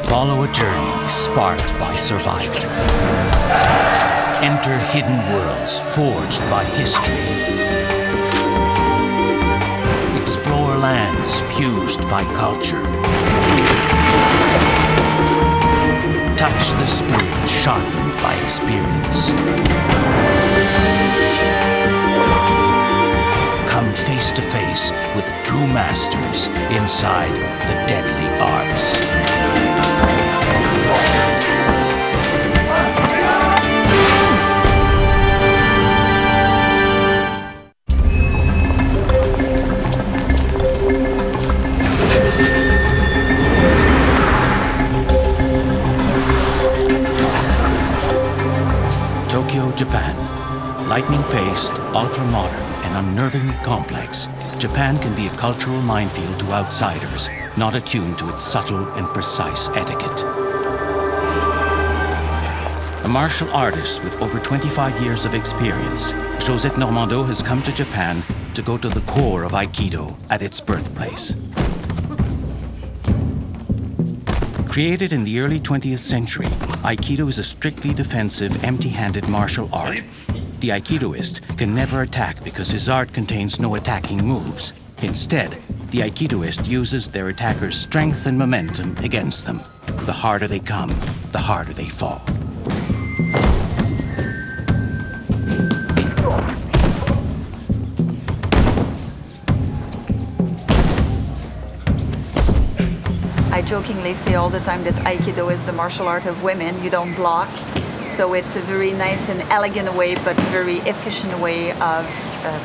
Follow a journey sparked by survival. Enter hidden worlds forged by history. Explore lands fused by culture. Touch the spirit sharpened by experience. Come face to face with true masters inside the deadly arts. Tokyo, Japan. Lightning-paced, ultra-modern, and unnervingly complex, Japan can be a cultural minefield to outsiders, not attuned to its subtle and precise etiquette. A martial artist with over 25 years of experience, Josette Normando has come to Japan to go to the core of Aikido at its birthplace. Created in the early 20th century, Aikido is a strictly defensive, empty-handed martial art. The Aikidoist can never attack because his art contains no attacking moves. Instead, the Aikidoist uses their attacker's strength and momentum against them. The harder they come, the harder they fall. I jokingly say all the time that Aikido is the martial art of women. You don't block. So it's a very nice and elegant way, but very efficient way of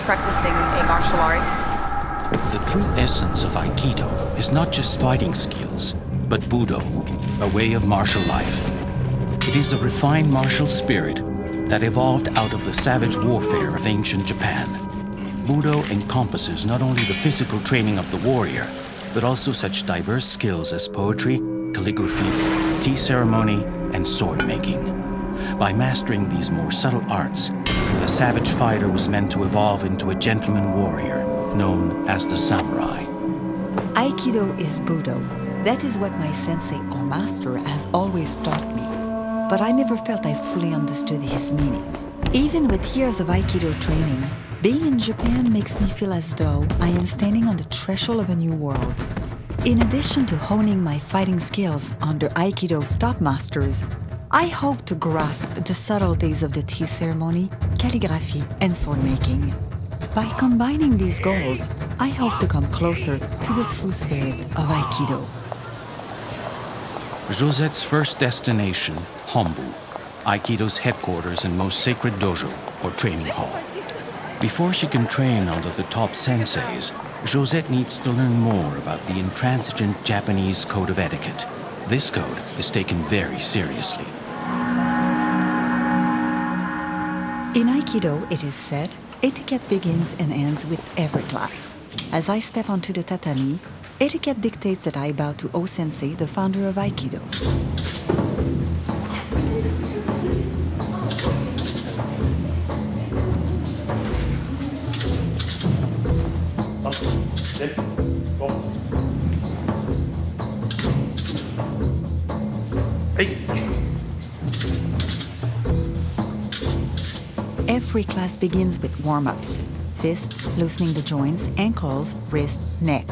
practicing a martial art. The true essence of Aikido is not just fighting skills, but Budo, a way of martial life. It is a refined martial spirit that evolved out of the savage warfare of ancient Japan. Budo encompasses not only the physical training of the warrior, but also such diverse skills as poetry, calligraphy, tea ceremony, and sword making. By mastering these more subtle arts, the savage fighter was meant to evolve into a gentleman warrior, known as the samurai. Aikido is Budo. That is what my sensei or master has always taught me. But I never felt I fully understood his meaning. Even with years of Aikido training, being in Japan makes me feel as though I am standing on the threshold of a new world. In addition to honing my fighting skills under Aikido's top masters, I hope to grasp the subtleties of the tea ceremony, calligraphy, and sword making. By combining these goals, I hope to come closer to the true spirit of Aikido. Josette's first destination, Hombu, Aikido's headquarters and most sacred dojo, or training hall. Before she can train under the top senseis, Josette needs to learn more about the intransigent Japanese code of etiquette. This code is taken very seriously. In Aikido, it is said, etiquette begins and ends with every class. As I step onto the tatami, etiquette dictates that I bow to O-sensei, the founder of Aikido. Every class begins with warm-ups. Fist, loosening the joints, ankles, wrist, neck.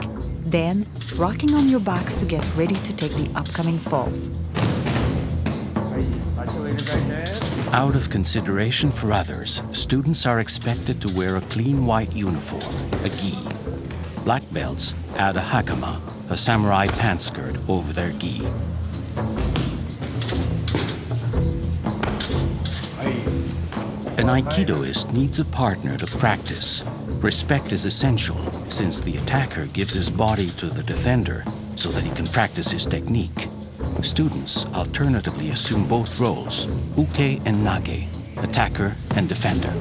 Then, rocking on your backs to get ready to take the upcoming falls. Out of consideration for others, students are expected to wear a clean white uniform, a gi. Black belts add a hakama, a samurai pant skirt, over their gi. An Aikidoist needs a partner to practice. Respect is essential, since the attacker gives his body to the defender so that he can practice his technique. Students alternatively assume both roles, uke and nage, attacker and defender.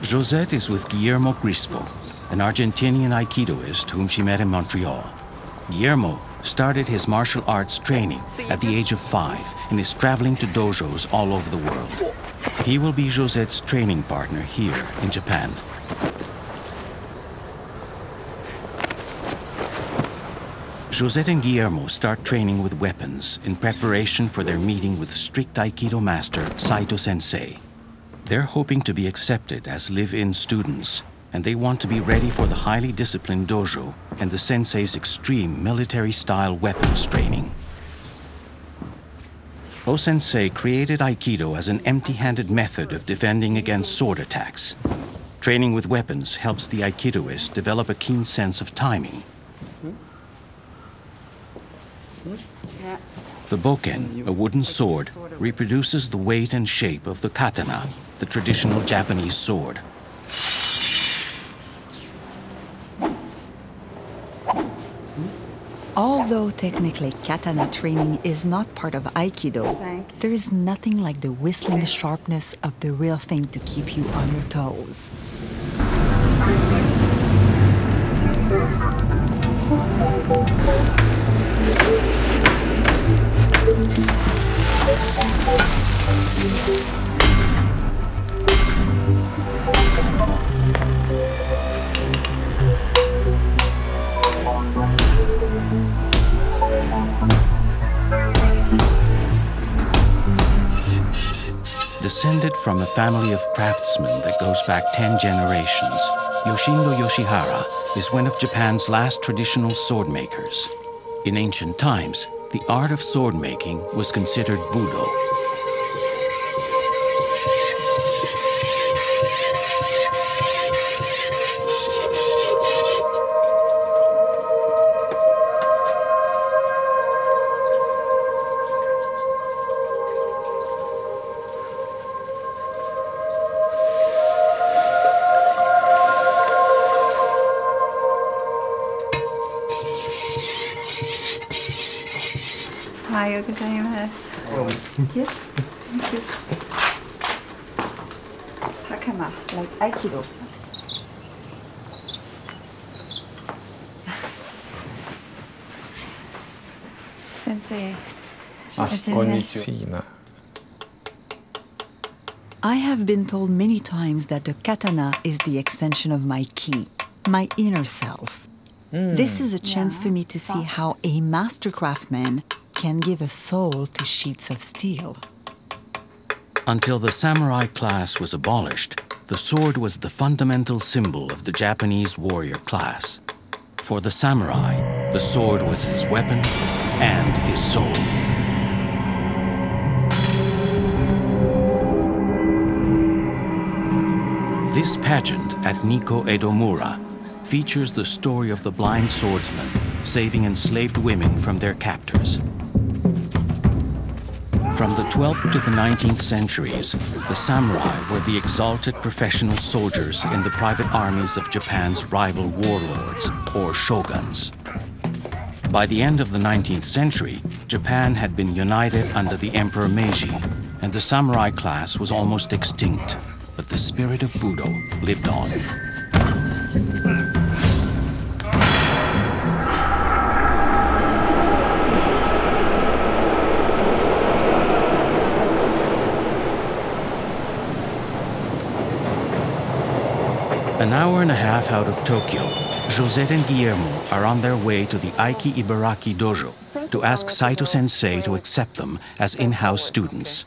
Josette is with Guillermo Crispo, an Argentinian Aikidoist whom she met in Montreal. Guillermo started his martial arts training at the age of 5 and is traveling to dojos all over the world. He will be Josette's training partner here in Japan. Josette and Guillermo start training with weapons in preparation for their meeting with strict Aikido master Saito Sensei. They're hoping to be accepted as live-in students, and they want to be ready for the highly disciplined dojo and the sensei's extreme military-style weapons training. O-sensei created Aikido as an empty-handed method of defending against sword attacks. Training with weapons helps the Aikidoist develop a keen sense of timing. The boken, a wooden sword, reproduces the weight and shape of the katana, the traditional Japanese sword. Although technically katana training is not part of Aikido, there is nothing like the whistling sharpness of the real thing to keep you on your toes. Descended from a family of craftsmen that goes back 10 generations, Yoshindo Yoshihara is one of Japan's last traditional sword makers. In ancient times, the art of sword making was considered Budo. Yes, thank you. Hakama, like Aikido. Sensei, I have been told many times that the katana is the extension of my ki, my inner self. This is a chance for me to see how a master craftsman can give a soul to sheets of steel. Until the samurai class was abolished, the sword was the fundamental symbol of the Japanese warrior class. For the samurai, the sword was his weapon and his soul. This pageant at Nikko Edomura features the story of the blind swordsman saving enslaved women from their captors. From the 12th to the 19th centuries, the samurai were the exalted professional soldiers in the private armies of Japan's rival warlords, or shoguns. By the end of the 19th century, Japan had been united under the Emperor Meiji, and the samurai class was almost extinct, but the spirit of Budo lived on. An hour and a half out of Tokyo, Josette and Guillermo are on their way to the Aiki Ibaraki Dojo to ask Saito Sensei to accept them as in-house students.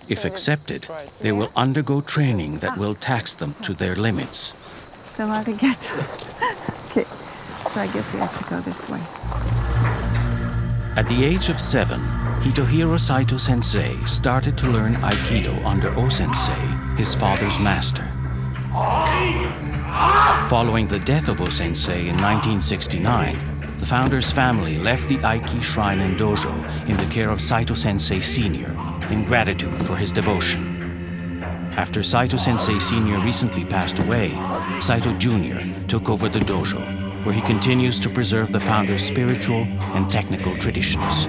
If accepted, they will undergo training that will tax them to their limits. Okay, so I guess we have to go this way. At the age of 7, Hitohiro Saito Sensei started to learn Aikido under O-sensei, his father's master. Following the death of O-sensei in 1969, the founder's family left the Aiki Shrine and Dojo in the care of Saito Sensei Sr. in gratitude for his devotion. After Saito Sensei Sr. recently passed away, Saito Jr. took over the dojo, where he continues to preserve the founder's spiritual and technical traditions.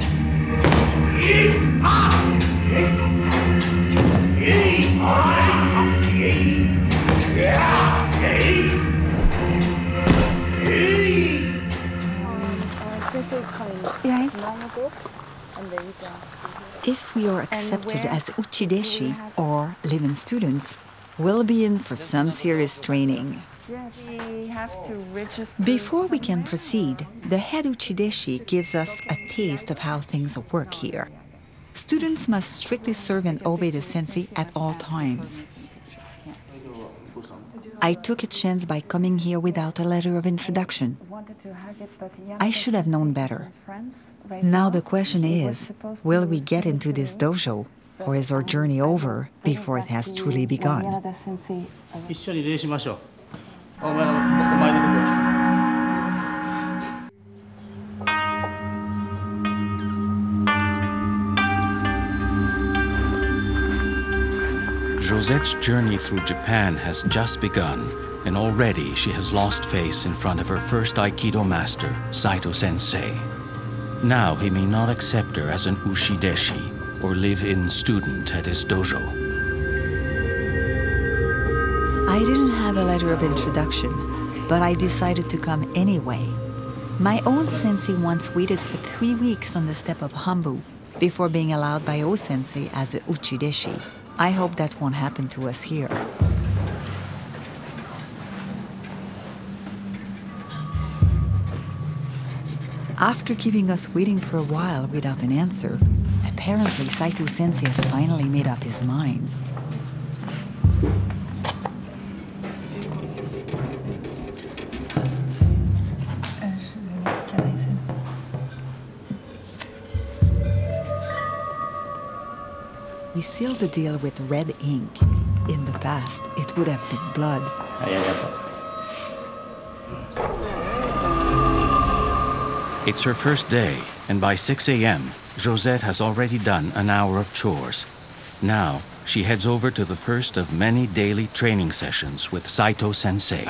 If we are accepted as uchideshi, or living students, we'll be in for some serious training. Before we can proceed, the head uchideshi gives us a taste of how things work here. Students must strictly serve and obey the sensei at all times. I took a chance by coming here without a letter of introduction. I should have known better. Now the question is, will we get into this dojo, or is our journey over before it has truly begun? Josette's journey through Japan has just begun, and already she has lost face in front of her first Aikido master, Saito Sensei. Now he may not accept her as an ushideshi or live-in student at his dojo. I didn't have a letter of introduction, but I decided to come anyway. My old sensei once waited for 3 weeks on the step of Hambu before being allowed by O-sensei as a uchideshi. I hope that won't happen to us here. After keeping us waiting for a while without an answer, apparently Saito Sensei has finally made up his mind. We sealed the deal with red ink. In the past, it would have been blood. It's her first day, and by 6 a.m., Josette has already done an hour of chores. Now, she heads over to the first of many daily training sessions with Saito Sensei.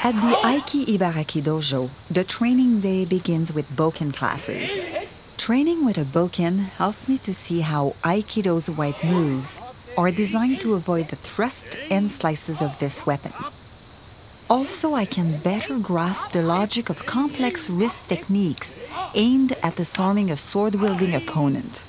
At the Aiki Ibaraki Dojo, the training day begins with boken classes. Training with a boken helps me to see how Aikido's white moves are designed to avoid the thrust and slices of this weapon. Also, I can better grasp the logic of complex wrist techniques aimed at disarming a sword-wielding opponent.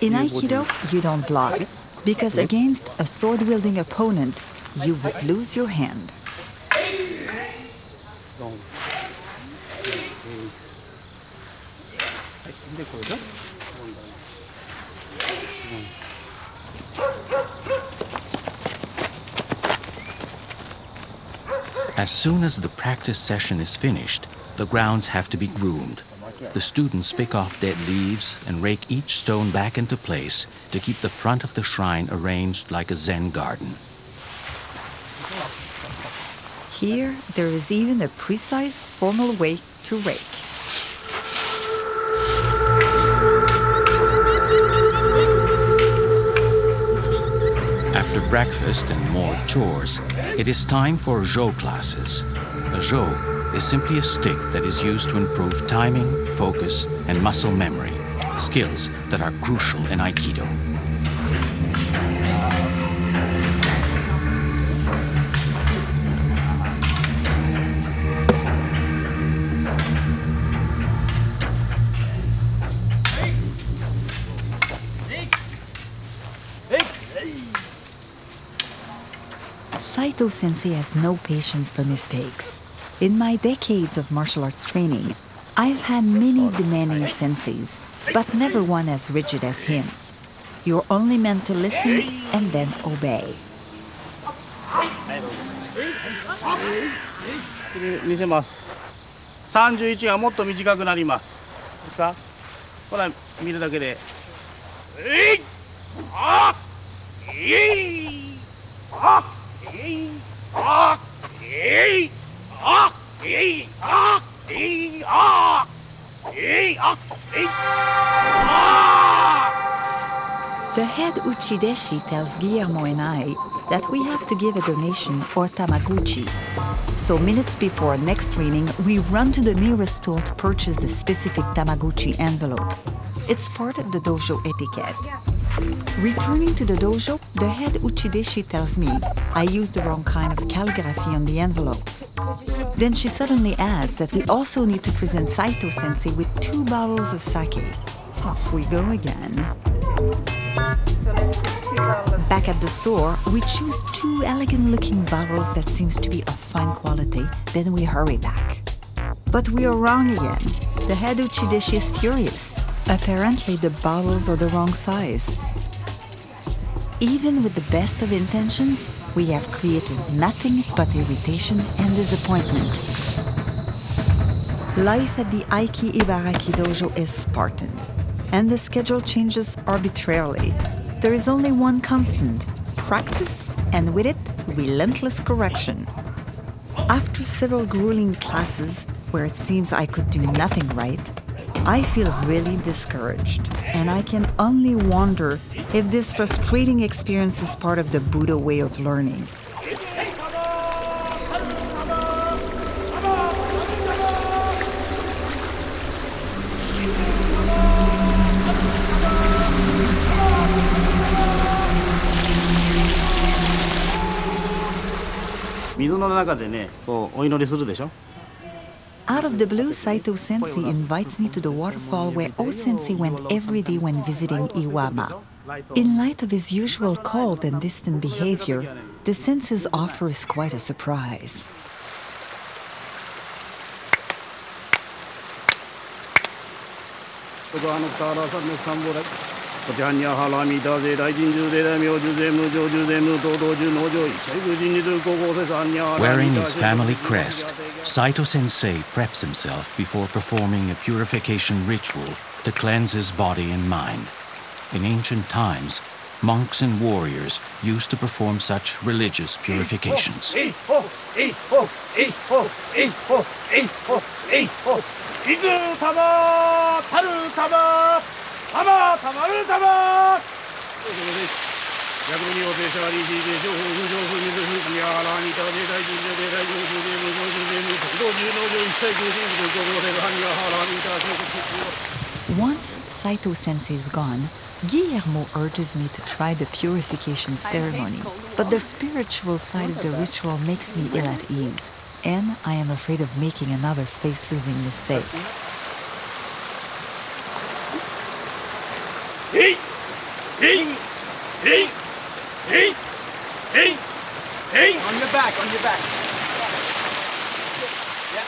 In Aikido, you don't block, because against a sword-wielding opponent, you would lose your hand. As soon as the practice session is finished, the grounds have to be groomed. The students pick off dead leaves and rake each stone back into place to keep the front of the shrine arranged like a Zen garden. Here, there is even a precise, formal way to rake. After breakfast and more chores, it is time for jo classes. A jo is simply a stick that is used to improve timing, focus, and muscle memory, skills that are crucial in Aikido. Saito Sensei has no patience for mistakes. In my decades of martial arts training, I've had many demanding senseis, but never one as rigid as him. You're only meant to listen and then obey. 見せます。31がもっと短くなります。ですか？ほら見るだけで。えい！あ！えい！あ！えい！あ！えい！あ！えい！あ！えい！あ！えい！ The head Uchideshi tells Guillermo and I that we have to give a donation or tamaguchi. So minutes before next training, we run to the nearest store to purchase the specific tamaguchi envelopes. It's part of the dojo etiquette. Returning to the dojo, the head Uchideshi tells me I used the wrong kind of calligraphy on the envelopes. Then she suddenly adds that we also need to present Saito-sensei with 2 bottles of sake. Off we go again. Back at the store, we choose 2 elegant-looking bottles that seems to be of fine quality, then we hurry back. But we are wrong again. The head Uchideshi is furious. Apparently, the bottles are the wrong size. Even with the best of intentions, we have created nothing but irritation and disappointment. Life at the Aiki Ibaraki Dojo is Spartan, and the schedule changes arbitrarily. There is only one constant: practice, and with it, relentless correction. After several grueling classes where it seems I could do nothing right, I feel really discouraged, and I can only wonder if this frustrating experience is part of the Buddha way of learning. Out of the blue, Saito-sensei invites me to the waterfall where O-sensei went every day when visiting Iwama. In light of his usual cold and distant behavior, the sensei's offer is quite a surprise. Wearing his family crest, Saito-sensei preps himself before performing a purification ritual to cleanse his body and mind. In ancient times, monks and warriors used to perform such religious purifications. Once Saito-sensei is gone, Guillermo urges me to try the purification ceremony, but the spiritual side of the ritual makes me ill at ease, and I am afraid of making another face-losing mistake. On your back, on your back.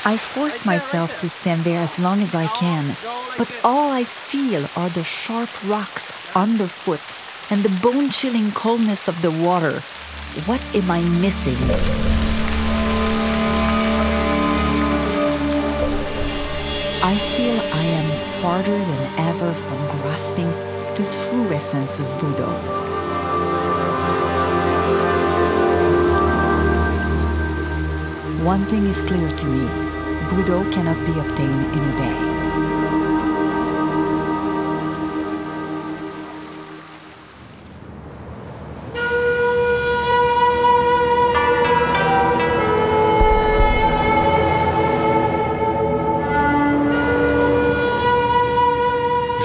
I force myself to stand there as long as I can, but all I feel are the sharp rocks underfoot and the bone-chilling coldness of the water. What am I missing? I feel I am farther than ever from grasping the true essence of Buddha. One thing is clear to me: Buddha cannot be obtained in a day.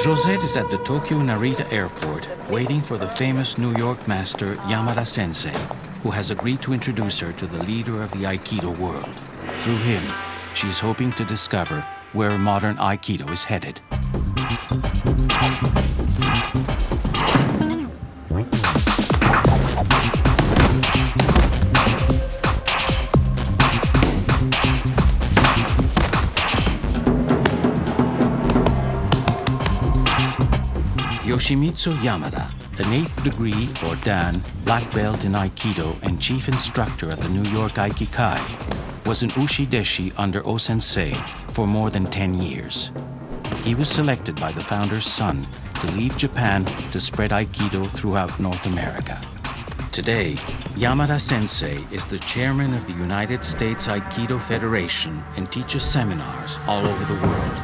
Josette is at the Tokyo Narita airport waiting for the famous New York master Yamada Sensei, who has agreed to introduce her to the leader of the Aikido world. Through him, she's hoping to discover where modern Aikido is headed. Yoshimitsu Yamada, an 8th degree or DANH black belt in Aikido and chief instructor at the New York Aikikai, was an Ushideshi under O-sensei for more than 10 years. He was selected by the founder's son to leave Japan to spread Aikido throughout North America. Today, Yamada Sensei is the chairman of the United States Aikido Federation and teaches seminars all over the world.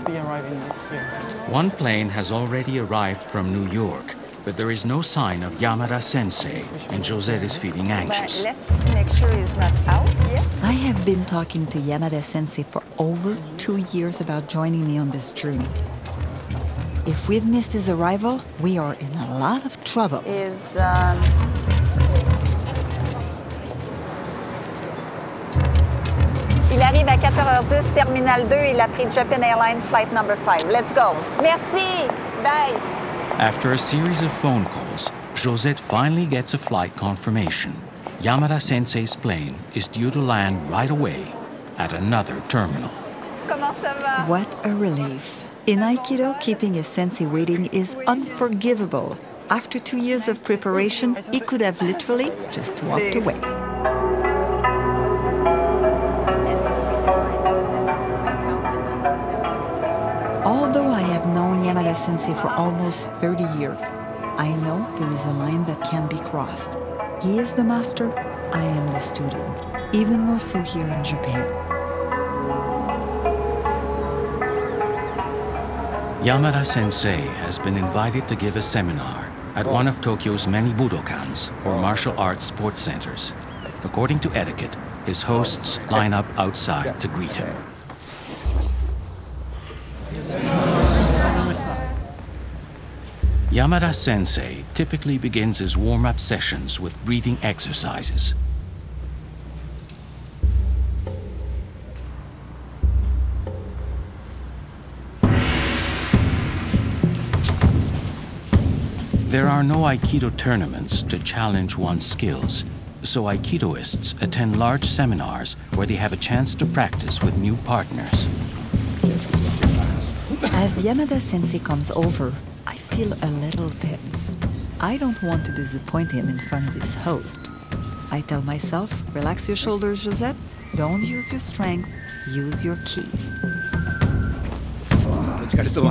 to be arriving here. One plane has already arrived from New York, but there is no sign of Yamada-sensei, and Josette is feeling anxious. Let's make sure he's not out yet. I have been talking to Yamada-sensei for over 2 years about joining me on this journey. If we've missed his arrival, we are in a lot of trouble. Il arrive à 4h10, Terminal 2, il a pris Japan Airlines flight number 5. Let's go. Merci. Bye. After a series of phone calls, Josette finally gets a flight confirmation. Yamada-sensei's plane is due to land right away at another terminal. Comment ça va? What a relief. In Aikido, keeping a sensei waiting is unforgivable. After 2 years of preparation, he could have literally just walked away. Although I have known Yamada-sensei for almost 30 years, I know there is a line that can be crossed. He is the master, I am the student, even more so here in Japan. Yamada-sensei has been invited to give a seminar at one of Tokyo's many Budokans, or martial arts sports centers. According to etiquette, his hosts line up outside to greet him. Yamada-sensei typically begins his warm-up sessions with breathing exercises. There are no Aikido tournaments to challenge one's skills, so Aikidoists attend large seminars where they have a chance to practice with new partners. As Yamada-sensei comes over, I feel a little tense. I don't want to disappoint him in front of his host. I tell myself, relax your shoulders, Josette. Don't use your strength, use your ki. どっちかというと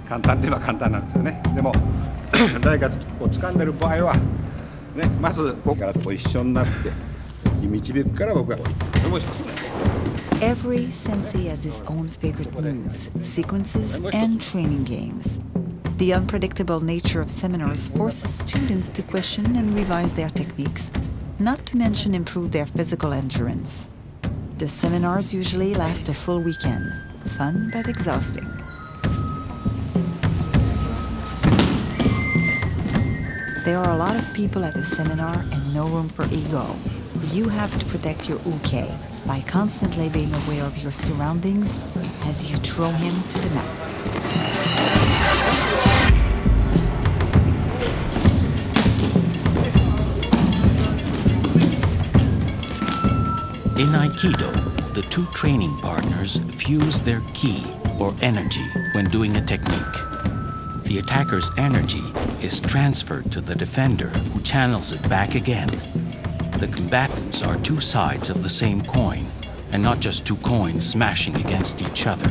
簡単といえば簡単なんですよね。でも誰かこう掴んでる場合はね、まずここからこう一緒になって導くから僕はこう思いしますね。Every sensei has his own favorite moves, sequences, and training games. The unpredictable nature of seminars forces students to question and revise their techniques, not to mention improve their physical endurance. The seminars usually last a full weekend, fun but exhausting. There are a lot of people at a seminar and no room for ego. You have to protect your uke by constantly being aware of your surroundings as you throw him to the mat. In Aikido, the two training partners fuse their ki, or energy, when doing a technique. The attacker's energy is transferred to the defender, who channels it back again. The combatants are two sides of the same coin, and not just two coins smashing against each other.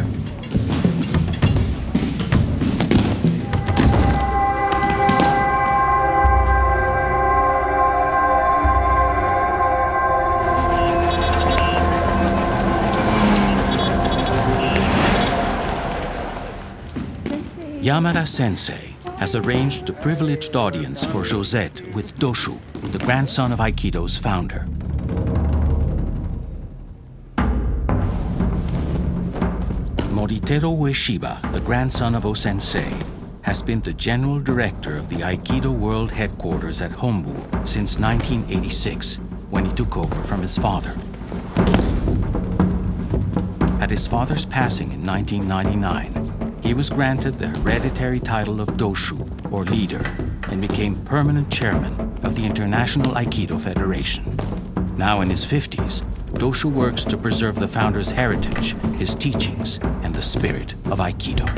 Yamada-sensei has arranged a privileged audience for Josette with Doshu, the grandson of Aikido's founder. Moriteru Ueshiba, the grandson of O-sensei, has been the general director of the Aikido World Headquarters at Hombu since 1986, when he took over from his father. At his father's passing in 1999, he was granted the hereditary title of Doshu, or leader, and became permanent chairman of the International Aikido Federation. Now in his 50s, Doshu works to preserve the founder's heritage, his teachings, and the spirit of Aikido.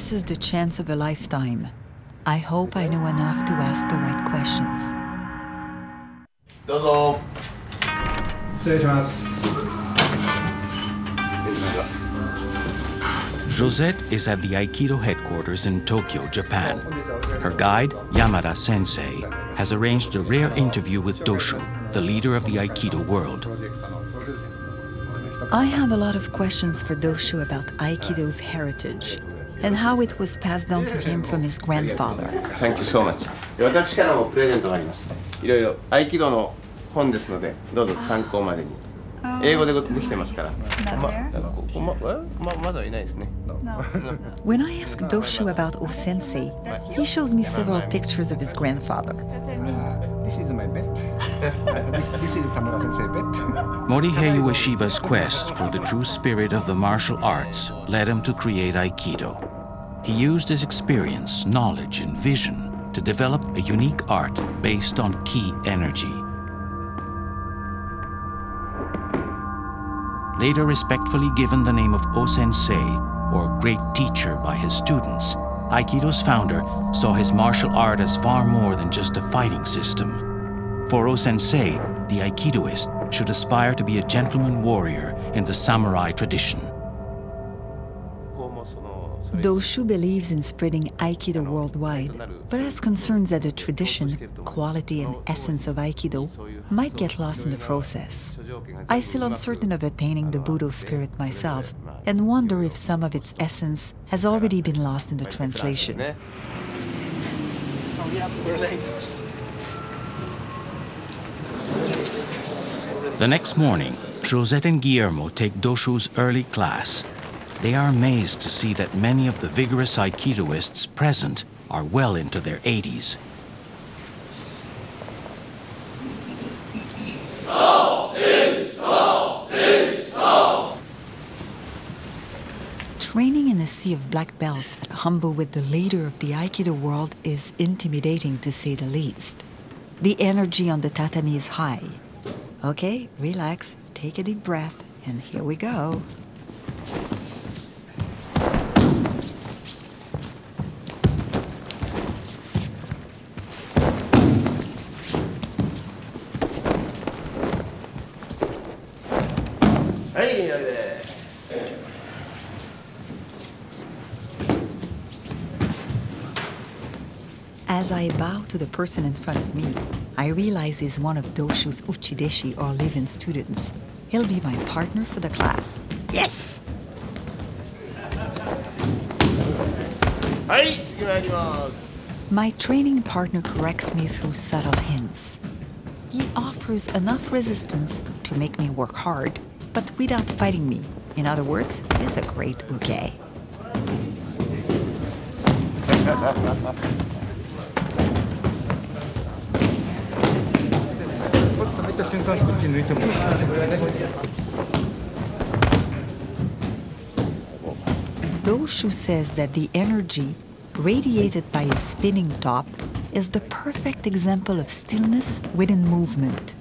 This is the chance of a lifetime. I hope I know enough to ask the right questions. Dozo. Josette is at the Aikido headquarters in Tokyo, Japan. Her guide, Yamada Sensei, has arranged a rare interview with Doshu, the leader of the Aikido world. I have a lot of questions for Doshu about Aikido's heritage and how it was passed down to him from his grandfather. Thank you so much. 私からもプレゼントがあります。いろいろ合気道の本ですので、どうぞ参考までに。英語でできてますから。まだいないですね。When I ask Doshu about O-sensei, he shows me several pictures of his grandfather. This is my bed. This is Tamura Sensei bed. Morihei Ueshiba's quest for the true spirit of the martial arts led him to create Aikido. He used his experience, knowledge, and vision to develop a unique art based on ki energy. Later respectfully given the name of O-sensei, or great teacher by his students, Aikido's founder saw his martial art as far more than just a fighting system. For O-sensei, the Aikidoist should aspire to be a gentleman warrior in the samurai tradition. Doshu believes in spreading Aikido worldwide, but has concerns that the tradition, quality, and essence of Aikido might get lost in the process. I feel uncertain of attaining the Budo spirit myself and wonder if some of its essence has already been lost in the translation. The next morning, Josette and Guillermo take Doshu's early class. They are amazed to see that many of the vigorous Aikidoists present are well into their 80s. Training in a sea of black belts at Humbo with the leader of the Aikido world is intimidating, to say the least. The energy on the tatami is high. Okay, relax, take a deep breath, and here we go. As I bow to the person in front of me, I realize he's one of Doshu's uchideshi, or live-in students. He'll be my partner for the class. Yes! My training partner corrects me through subtle hints. He offers enough resistance to make me work hard, but without fighting me. In other words, he's a great uke. Doshu says that the energy radiated by a spinning top is the perfect example of stillness within movement.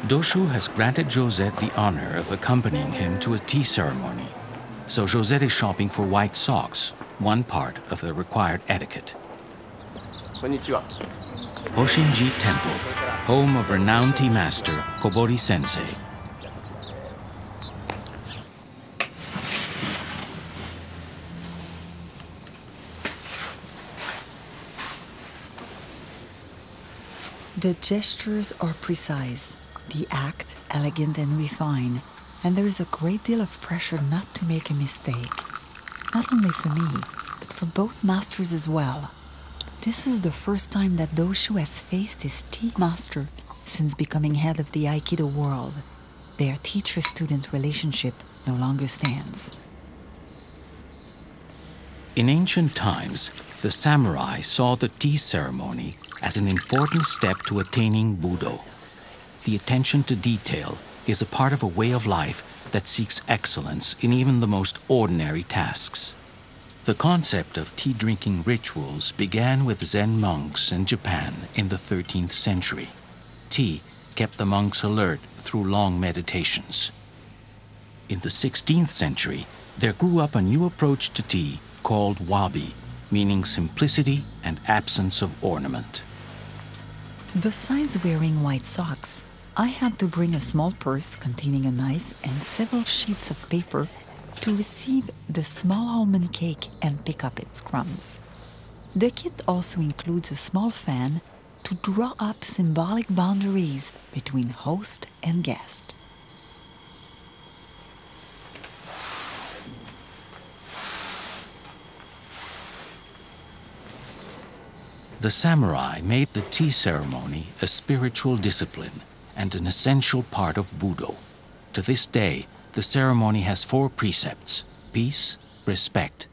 Doshu has granted Josette the honor of accompanying him to a tea ceremony. So Josette is shopping for white socks, one part of the required etiquette. Hoshinji Temple, home of renowned tea master Kobori Sensei. The gestures are precise, the act elegant and refined, and there is a great deal of pressure not to make a mistake. Not only for me, but for both masters as well. This is the first time that Doshu has faced his tea master since becoming head of the Aikido world. their teacher-student relationship no longer stands. In ancient times, the samurai saw the tea ceremony as an important step to attaining Budo. The attention to detail is a part of a way of life that seeks excellence in even the most ordinary tasks. The concept of tea-drinking rituals began with Zen monks in Japan in the 13th century. Tea kept the monks alert through long meditations. In the 16th century, there grew up a new approach to tea called wabi, meaning simplicity and absence of ornament. Besides wearing white socks, I had to bring a small purse containing a knife and several sheets of paper to receive the small almond cake and pick up its crumbs. The kit also includes a small fan to draw up symbolic boundaries between host and guest. The samurai made the tea ceremony a spiritual discipline and an essential part of Budo. To this day, the ceremony has 4 precepts: peace, respect,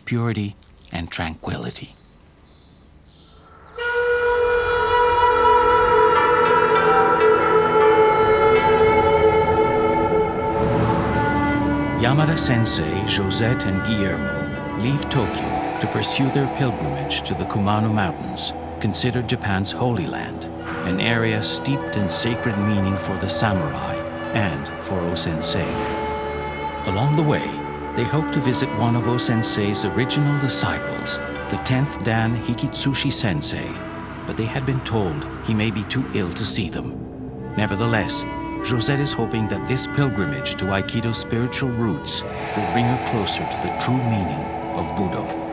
purity, and tranquility. Yamada Sensei, Josette, and Guillermo leave Tokyo to pursue their pilgrimage to the Kumano Mountains, considered Japan's Holy Land, an area steeped in sacred meaning for the samurai and for O-sensei. Along the way, they hope to visit one of O-sensei's original disciples, the 10th Dan Hikitsushi Sensei, but they had been told he may be too ill to see them. Nevertheless, Josette is hoping that this pilgrimage to Aikido's spiritual roots will bring her closer to the true meaning of Budo.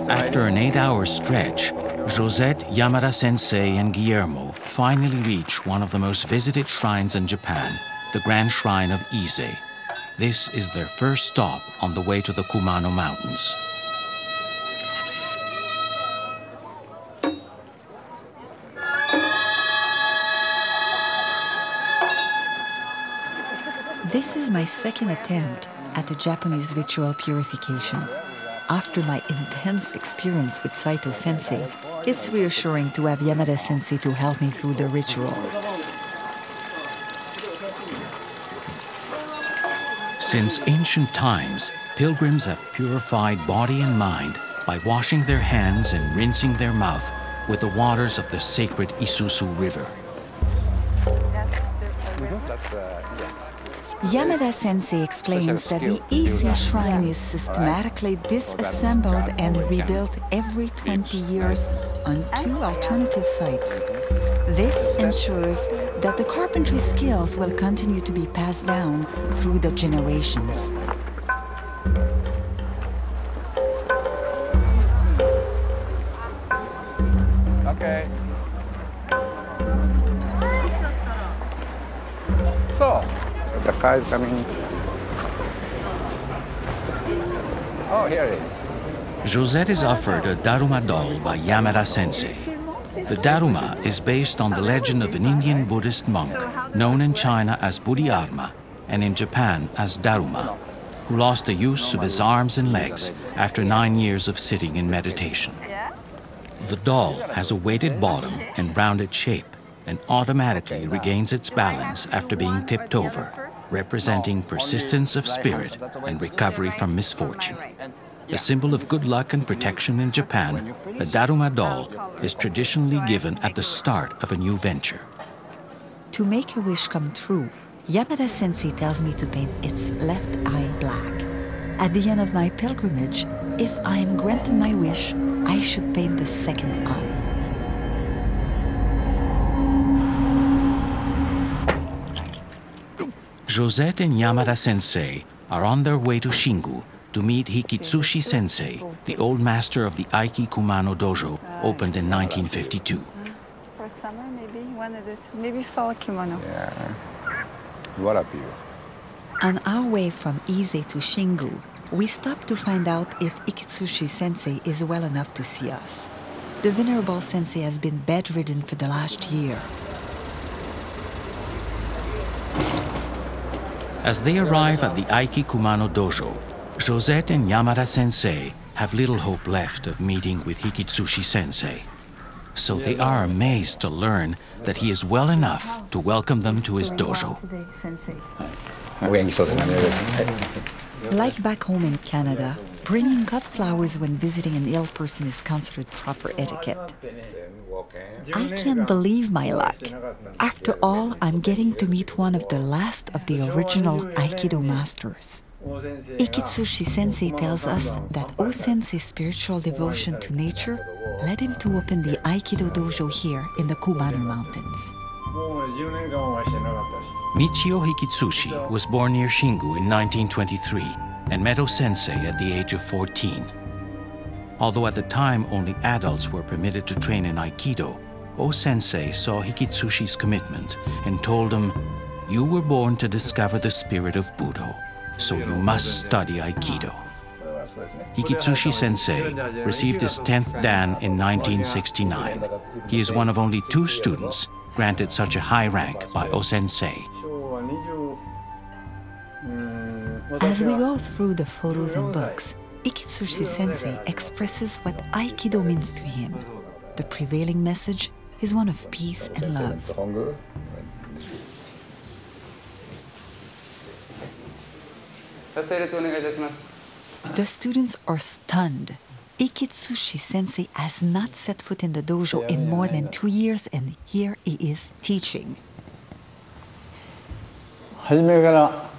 After an 8-hour stretch, Josette, Yamada Sensei, and Guillermo finally reach one of the most visited shrines in Japan, the Grand Shrine of Ise. This is their first stop on the way to the Kumano Mountains. This is my second attempt at a Japanese ritual purification. After my intense experience with Saito Sensei, it's reassuring to have Yamada Sensei to help me through the ritual. Since ancient times, pilgrims have purified body and mind by washing their hands and rinsing their mouth with the waters of the sacred Isuzu River. Yamada Sensei explains that the Ise shrine is systematically disassembled and rebuilt every 20 years on 2 alternative sites. This ensures that the carpentry skills will continue to be passed down through the generations. Okay. So, the car is coming. Oh, here it is. Josette is offered a Daruma doll by Yamada Sensei. The Daruma is based on the legend of an Indian Buddhist monk known in China as Bodhidharma and in Japan as Daruma, who lost the use of his arms and legs after 9 years of sitting in meditation. The doll has a weighted bottom and rounded shape and automatically regains its balance after being tipped over, representing persistence of spirit and recovery from misfortune. A symbol of good luck and protection in Japan, the Daruma doll is traditionally given at the start of a new venture. To make a wish come true, Yamada Sensei tells me to paint its left eye black. At the end of my pilgrimage, if I am granted my wish, I should paint the second eye. Josette and Yamada Sensei are on their way to Jingu to meet Hikitsushi Sensei, the old master of the Aiki Kumano Dojo, opened in 1952. For summer, maybe one of the maybe fall kimono. Yeah. What up, you? On our way from Ise to Jingu, we stop to find out if Hikitsushi Sensei is well enough to see us. The venerable sensei has been bedridden for the last year. As they arrive at the Aiki Kumano dojo, Josette and Yamada sensei have little hope left of meeting with Hikitsushi sensei. So they are amazed to learn that he is well enough to welcome them to his dojo. Like back home in Canada, bringing cut flowers when visiting an ill person is considered proper etiquette. I can't believe my luck. After all, I'm getting to meet one of the last of the original Aikido masters. Hikitsushi sensei tells us that O-sensei's spiritual devotion to nature led him to open the Aikido dojo here in the Kumano Mountains. Michio Hikitsushi was born near Jingu in 1923 and met O-sensei at the age of 14. Although at the time only adults were permitted to train in Aikido, O-sensei saw Hikitsushi's commitment and told him, "You were born to discover the spirit of Budo, so you must study Aikido." Hikitsushi sensei received his 10th Dan in 1969. He is one of only 2 students granted such a high rank by O-sensei. As we go through the photos and books, Hikitsushi sensei expresses what Aikido means to him. The prevailing message is one of peace and love. The students are stunned. Hikitsushi sensei has not set foot in the dojo in more than 2 years, and here he is teaching. 初めから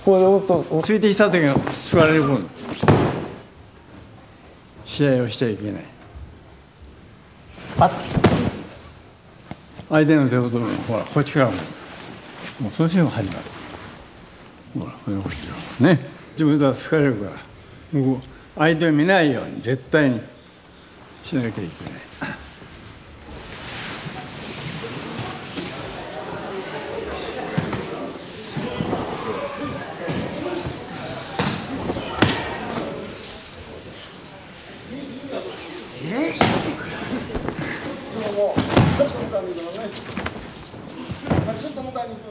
ここでおっとついてきた時が座れる分試合をしちゃいけない。パッ相手の手を取るのほらこっちからもうその瞬間始まる。ほらこれこっちからね自分では疲れるからもう相手を見ないように絶対にしなきゃいけない。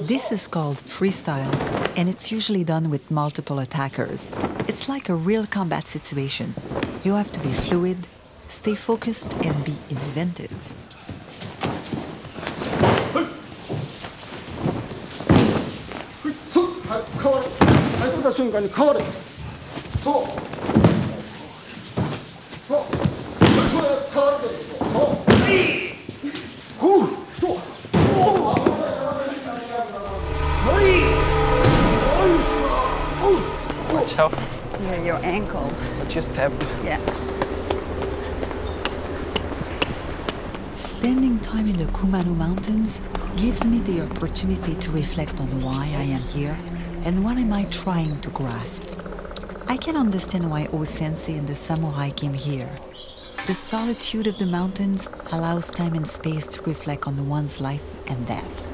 This is called freestyle, and it's usually done with multiple attackers. It's like a real combat situation. You have to be fluid, stay focused, and be inventive. Watch out. Yeah, your ankle. Watch your step. Yeah. Spending time in the Kumano Mountains gives me the opportunity to reflect on why I am here and what am I trying to grasp. I can understand why O-sensei and the samurai came here. The solitude of the mountains allows time and space to reflect on one's life and death.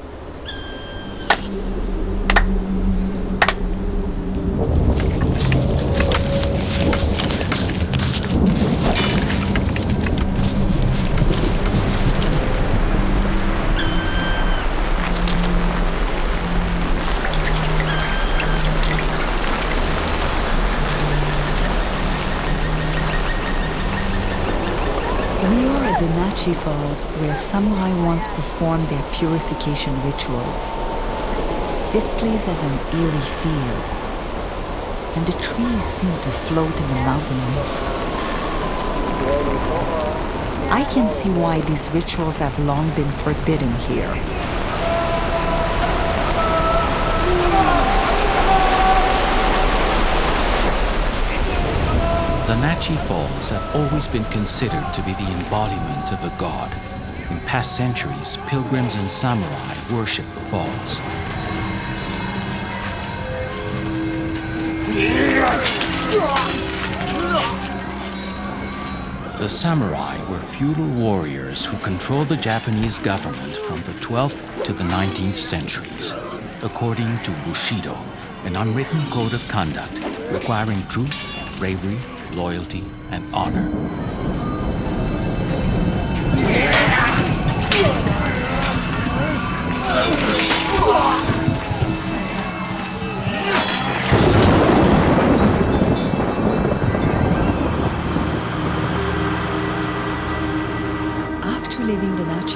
Falls, where samurai once performed their purification rituals. This place has an eerie feel, and the trees seem to float in the mountain mist. I can see why these rituals have long been forbidden here. The Nachi Falls have always been considered to be the embodiment of a god. In past centuries, pilgrims and samurai worshipped the falls. The samurai were feudal warriors who controlled the Japanese government from the 12th to the 19th centuries, according to Bushido, an unwritten code of conduct requiring truth, bravery, loyalty, and honor.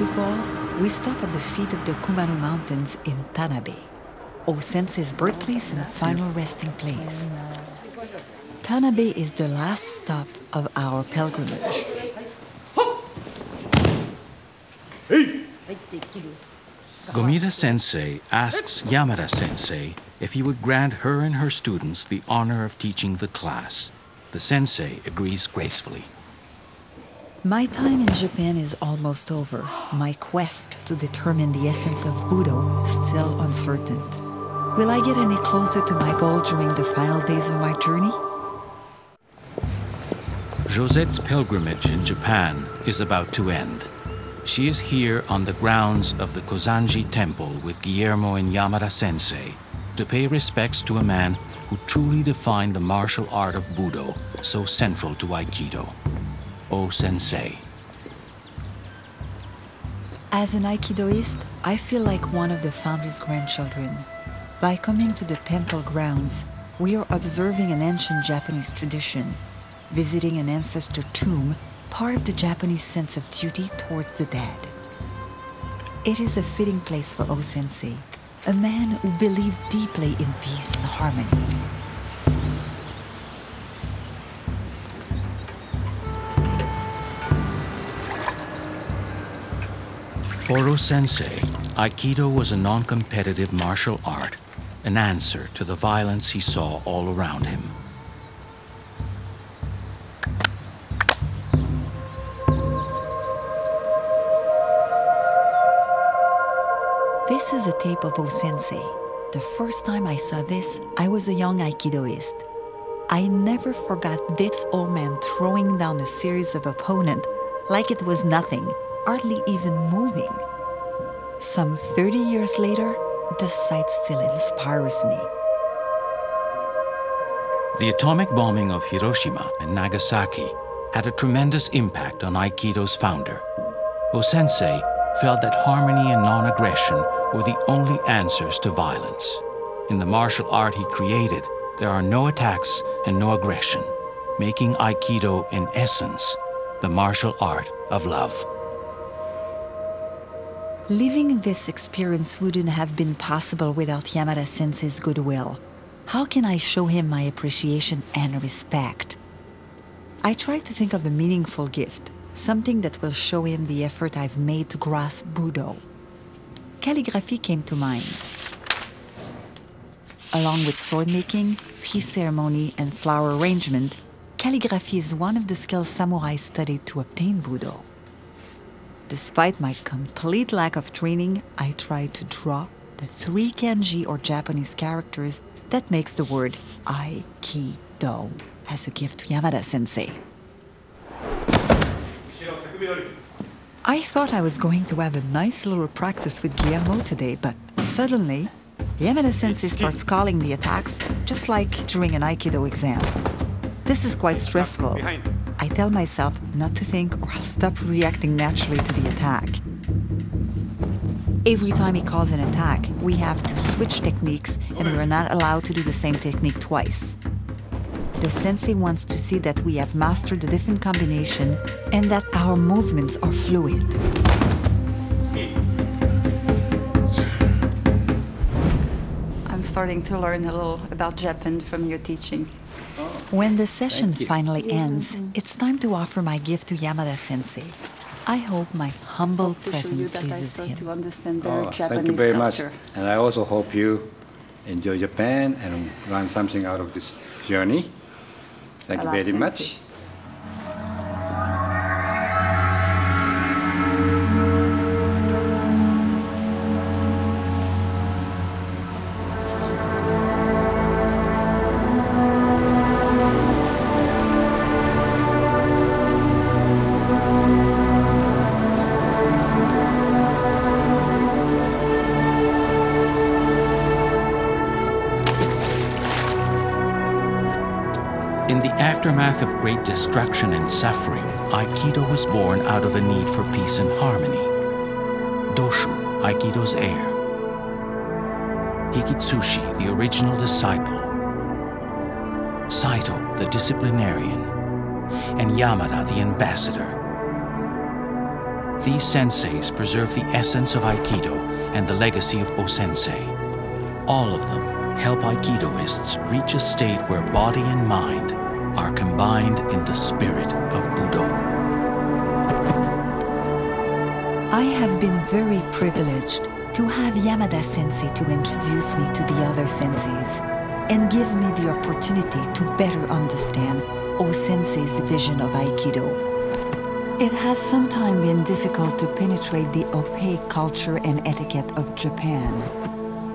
waterfalls, we stop at the feet of the Kumano Mountains in Tanabe, O-sensei's birthplace and final resting place. Tanabe is the last stop of our pilgrimage. Gomita Sensei asks Yamada Sensei if he would grant her and her students the honor of teaching the class. The sensei agrees gracefully. My time in Japan is almost over. My quest to determine the essence of Budo still uncertain. Will I get any closer to my goal during the final days of my journey? Josette's pilgrimage in Japan is about to end. She is here on the grounds of the Kozanji Temple with Guillermo and Yamada Sensei to pay respects to a man who truly defined the martial art of Budo, so central to Aikido. O Sensei. As an Aikidoist, I feel like one of the founder's grandchildren. By coming to the temple grounds, we are observing an ancient Japanese tradition, visiting an ancestor tomb, part of the Japanese sense of duty towards the dead. It is a fitting place for O-sensei, a man who believed deeply in peace and harmony. For O-sensei, Aikido was a non-competitive martial art, an answer to the violence he saw all around him. This is a tape of O-sensei. The first time I saw this, I was a young Aikidoist. I never forgot this old man throwing down a series of opponents like it was nothing, hardly even moving. Some 30 years later, the sight still inspires me. The atomic bombing of Hiroshima and Nagasaki had a tremendous impact on Aikido's founder. O-sensei felt that harmony and non-aggression were the only answers to violence. In the martial art he created, there are no attacks and no aggression, making Aikido, in essence, the martial art of love. Living this experience wouldn't have been possible without Yamada Sensei's goodwill. How can I show him my appreciation and respect? I try to think of a meaningful gift, something that will show him the effort I've made to grasp Budo. Calligraphy came to mind. Along with sword making, tea ceremony, and flower arrangement, calligraphy is one of the skills samurai studied to obtain Budo. Despite my complete lack of training, I tried to draw the 3 kanji or Japanese characters that makes the word Aikido as a gift to Yamada Sensei. I thought I was going to have a nice little practice with Guillermo today, but suddenly, Yamada Sensei starts calling the attacks just like during an Aikido exam. This is quite stressful. I tell myself not to think or I'll stop reacting naturally to the attack. Every time he calls an attack, we have to switch techniques and we're not allowed to do the same technique twice. The sensei wants to see that we have mastered the different combination and that our movements are fluid. I'm starting to learn a little about Japan from your teaching. When the session finally ends, it's time to offer my gift to Yamada Sensei. I hope my humble present pleases him. To understand their Japanese thank you very culture. much. And I also hope you enjoy Japan and learn something out of this journey. Thank you very much. In the aftermath of great destruction and suffering, Aikido was born out of a need for peace and harmony. Doshu, Aikido's heir. Hikitsushi, the original disciple. Saito, the disciplinarian. And Yamada, the ambassador. These senseis preserve the essence of Aikido and the legacy of O-sensei. All of them help Aikidoists reach a state where body and mind are combined in the spirit of Budo. I have been very privileged to have Yamada Sensei to introduce me to the other senseis and give me the opportunity to better understand O-sensei's vision of Aikido. It has sometimes been difficult to penetrate the opaque culture and etiquette of Japan.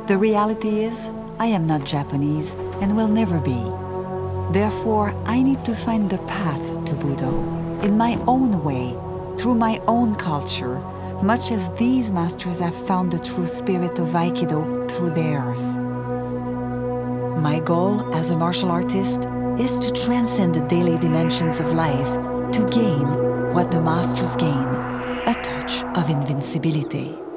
The reality is, I am not Japanese and will never be. Therefore, I need to find the path to Budo in my own way, through my own culture, much as these masters have found the true spirit of Aikido through theirs. My goal as a martial artist is to transcend the daily dimensions of life to gain what the masters gain, a touch of invincibility.